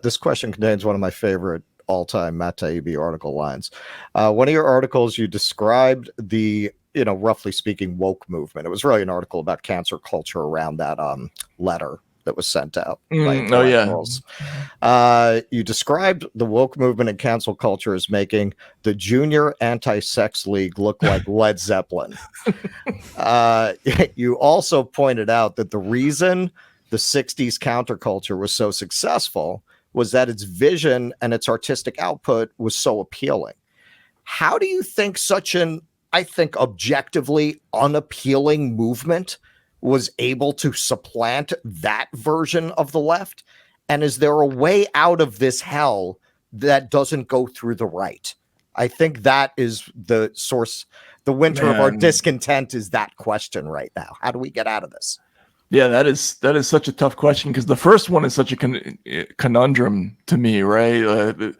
this question contains one of my favorite all-time Matt Taibbi article lines. One of your articles, you described the, roughly speaking, woke movement. It was really an article about cancer culture around that letter that was sent out by intellectuals. You described the woke movement and cancel culture as making the junior anti-sex league look like Led Zeppelin. You also pointed out that the reason the 60s counterculture was so successful was that its vision and its artistic output was so appealing. How do you think such an, I think, objectively unappealing movement was able to supplant that version of the left? And is there a way out of this hell that doesn't go through the right? I think that is the source. The winter of our discontent is that question right now. How do we get out of this? Yeah, that is such a tough question, because the first one is such a conundrum to me, right?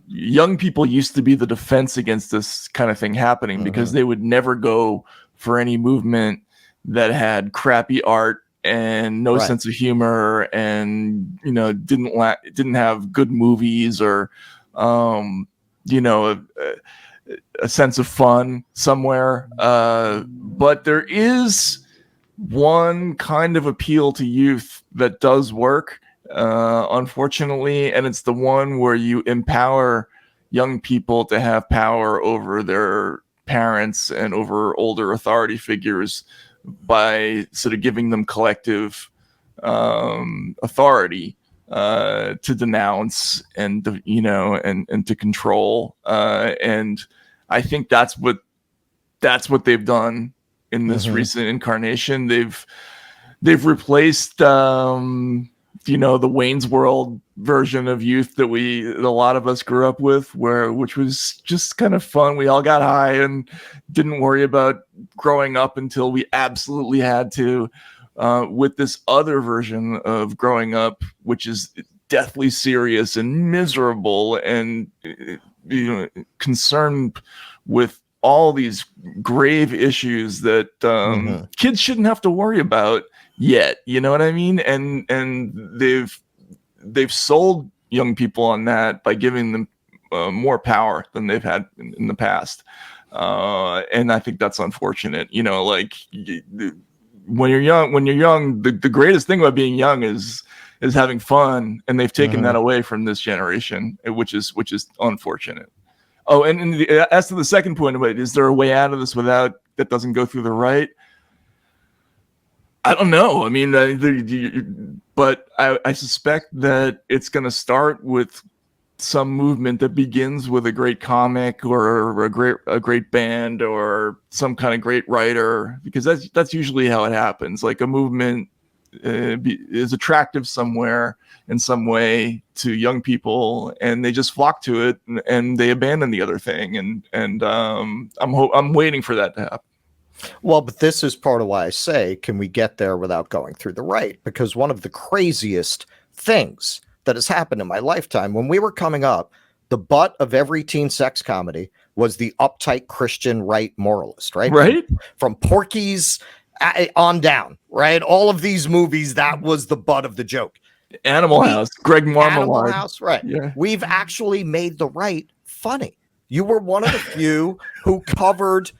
Young people used to be the defense against this kind of thing happening, because they would never go for any movement that had crappy art and no sense of humor, and didn't have good movies or a sense of fun somewhere. But there is one kind of appeal to youth that does work, unfortunately, and it's the one where you empower young people to have power over their parents and over older authority figures by sort of giving them collective authority to denounce and to control, and I think that's what they've done in this recent incarnation. They've replaced the Wayne's World version of youth that a lot of us grew up with, which was just kind of fun. We all got high and didn't worry about growing up until we absolutely had to, with this other version of growing up, which is deathly serious and miserable and concerned with all these grave issues that kids shouldn't have to worry about yet. You know what I mean? And they've sold young people on that by giving them more power than they've had in the past. And I think that's unfortunate. When you're young, the greatest thing about being young is having fun, and they've taken that away from this generation, which is unfortunate. Oh, and as to the second point of it, is there a way out of this without that doesn't go through the right? I don't know. I mean, but I suspect that it's going to start with some movement that begins with a great comic or a great band or some kind of great writer, because that's usually how it happens. Like a movement is attractive somewhere in some way to young people, and they just flock to it, and they abandon the other thing. And I'm waiting for that to happen. Well, but this is part of why I say, can we get there without going through the right? Because one of the craziest things that has happened in my lifetime, when we were coming up, the butt of every teen sex comedy was the uptight Christian right moralist, right? Right. From Porky's on down, right? All of these movies, that was the butt of the joke. Animal House, Greg Marmalade. Animal House, right. Yeah. We've actually made the right funny. You were one of the few who covered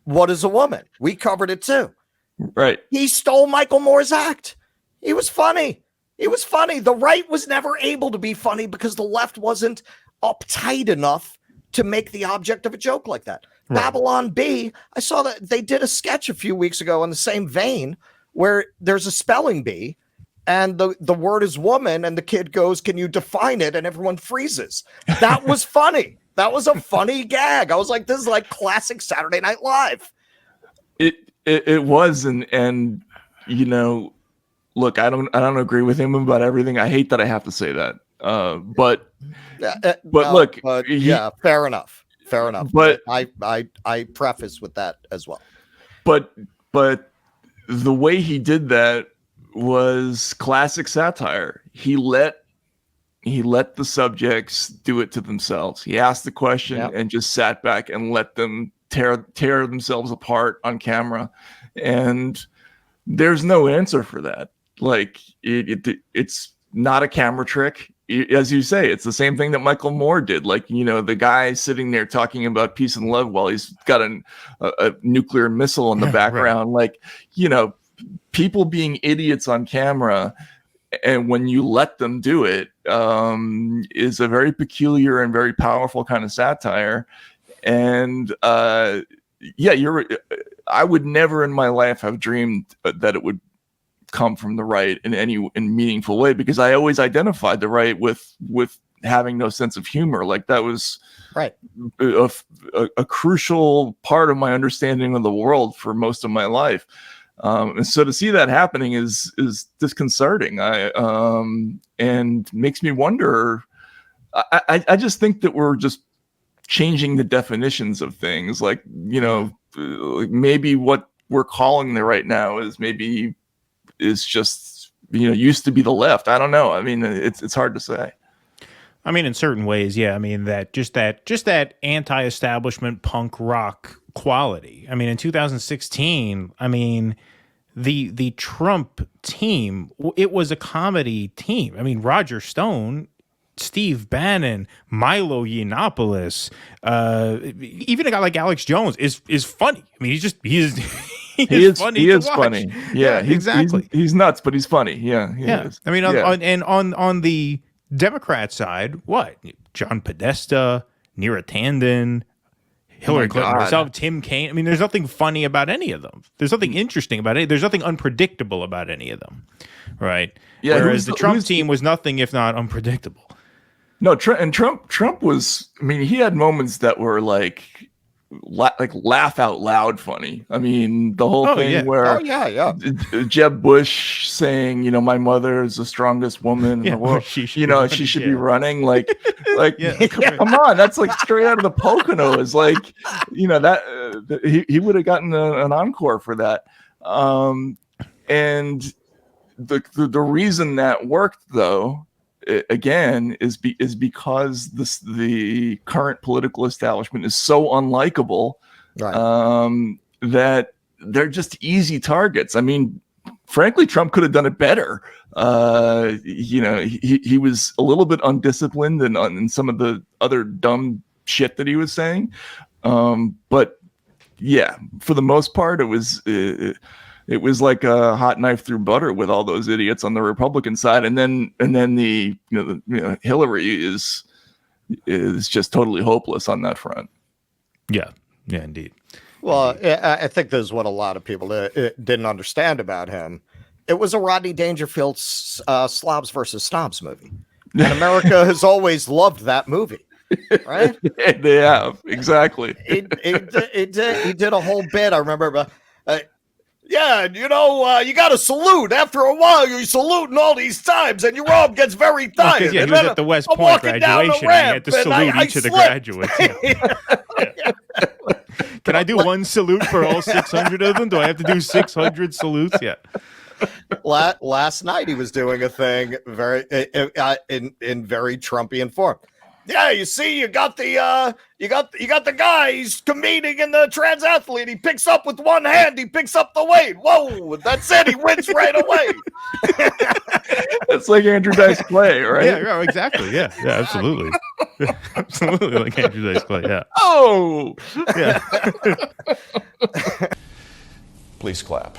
What Is a Woman? We covered it too. Right. He stole Michael Moore's act. He was funny. It was funny. The right was never able to be funny because the left wasn't uptight enough to make the object of a joke like that. Right. Babylon Bee, I saw that they did a sketch a few weeks ago in the same vein where there's a spelling bee and the word is woman, and the kid goes, "Can you define it?" And everyone freezes. That was funny. That was a funny gag. I was like, this is like classic Saturday Night Live. It was, and look, I don't agree with him about everything. I hate that I have to say that. But look, fair enough. But I preface with that as well. But the way he did that was classic satire. He let the subjects do it to themselves. He asked the question and just sat back and let them tear themselves apart on camera. And there's no answer for that. Like it's not a camera trick. as you say, it's the same thing that Michael Moore did. Like, the guy sitting there talking about peace and love while he's got a nuclear missile in the background. Right. Like, people being idiots on camera, and when you let them do it, is a very peculiar and very powerful kind of satire. And I would never in my life have dreamed that it would come from the right in any meaningful way, because I always identified the right with having no sense of humor. Like, that was right a crucial part of my understanding of the world for most of my life. And so to see that happening is disconcerting. And makes me wonder. I just think that we're just changing the definitions of things. Like, maybe what we're calling the right now is just, used to be the left. I don't know. I mean, it's hard to say. I mean, in certain ways, yeah. I mean, that anti-establishment punk rock quality. I mean, in 2016, I mean, the Trump team, it was a comedy team. I mean, Roger Stone, Steve Bannon, Milo Yiannopoulos, even a guy like Alex Jones is funny. I mean, he is funny. He is funny. Yeah, exactly. He's nuts, but he's funny. Yeah, he is. I mean, on the Democrat side, what? John Podesta, Neera Tanden, Hillary Clinton herself, Tim Kaine. I mean, there's nothing funny about any of them. There's nothing interesting about it. There's nothing unpredictable about any of them, right? Yeah. Whereas the Trump team was nothing if not unpredictable. No, Trump was. I mean, he had moments that were like laugh out loud funny. I mean, the whole thing where Jeb Bush saying, my mother is the strongest woman in the world. She should be running. Like, come on, that's like straight out of the Poconos. Like, that he would have gotten an encore for that. And the reason that worked, though, again, is because the current political establishment is so unlikable, right, that they're just easy targets. I mean, frankly, Trump could have done it better. He was a little bit undisciplined in some of the other dumb shit that he was saying. But yeah, for the most part, it was like a hot knife through butter with all those idiots on the Republican side, and then the Hillary is just totally hopeless on that front. Yeah, indeed. Well, I think this is what a lot of people didn't understand about him. It was a Rodney Dangerfield slobs versus snobs movie, and America has always loved that movie. Right? They have, exactly. He did a whole bit. I remember. You got to salute. After a while, you're saluting all these times, and your arm gets very tired. He was at the West Point graduation, and he had to salute each of the graduates. Can I do one salute for all 600 of them? Do I have to do 600 salutes? Yeah. Last night, he was doing a thing very in very Trumpian form. Yeah, you see, you got the guy. He's competing in the transathlete. He picks up with one hand. He picks up the weight. Whoa, that's it. He wins right away. It's like Andrew Dice Clay, right? Yeah, exactly. Yeah, absolutely. Absolutely like Andrew Dice Clay. Yeah. Oh, yeah. Please clap.